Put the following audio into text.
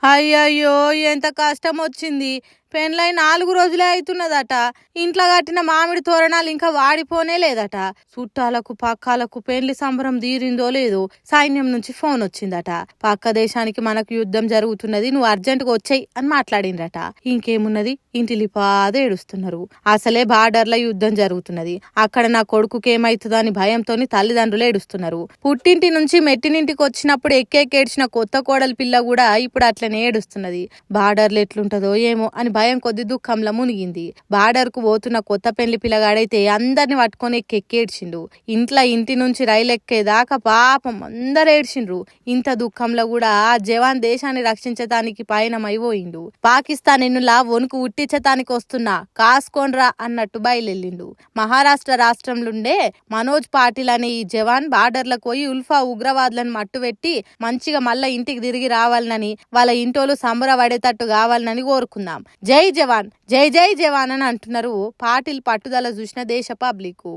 అయ్యయ్యో! ఎంత కష్టమొచ్చింది. పెండ్లై 4 రోజులే అయితున్నదట. ఇంట్లో కట్టిన మామిడి తోరణాలు ఇంకా వాడిపోనే లేదట. చుట్టాలకు పక్కాలకు పెండ్లి సంబరం తీరిందో లేదో సైన్యం నుంచి ఫోన్ వచ్చిందట. పక్క దేశానికి మనకు యుద్ధం జరుగుతున్నది, నువ్వు అర్జెంటుగా వచ్చేయి అని మాట్లాడిండ్రట. ఇంకేమున్నది, ఇంటిలిపాద ఏడుస్తున్నారు. అసలే బార్డర్ల యుద్ధం జరుగుతున్నది. అక్కడ నా కొడుకుకి ఏమైతుందో అని భయంతోని తల్లిదండ్రులు ఏడుస్తున్నారు. పుట్టింటి నుంచి మెట్టినింటికి వచ్చినప్పుడు ఎక్కేడ్చిన కొత్త కోడలి పిల్ల కూడా ఇప్పుడు అట్లనే ఏడుస్తున్నది. బార్డర్లు ఎట్లుంటదో ఏమో అని భయం కొద్ది దుఃఖంలో మునిగింది. బార్డర్ కు పోతున్న కొత్త పెళ్లి పిల్లగాడైతే అందరిని పట్టుకొని ఎక్కేడ్చిండు. ఇంటి నుంచి రైలు ఎక్కేదాకా పాపం అందరు ఏడ్చిండ్రు. ఇంత దుఃఖంలో కూడా ఆ జవాన్ దేశాన్ని రక్షించటానికి పయనమైపోయిండు. పాకిస్తాన్ ఎన్నులా వణుకు ఉట్టించటానికి వస్తున్నా, కాసుకోన్రా అన్నట్టు బయలుదేరిండు. మహారాష్ట్ర రాష్ట్రంలోండే మనోజ్ పాటిల్ అనే ఈ జవాన్ బార్డర్లకు పోయి ఉల్ఫా ఉగ్రవాదులను మట్టుపెట్టి మంచిగా మళ్ళా ఇంటికి తిరిగి రావాలని, వాళ్ళ ఇంటోలు సంబరపడేటట్టు కావాలని కోరుకుందాం. జై జవాన్, జై జై జవాన్ అని అంటున్నారు. పాటిల్ పట్టుదల చూసిన దేశ పబ్లిక్.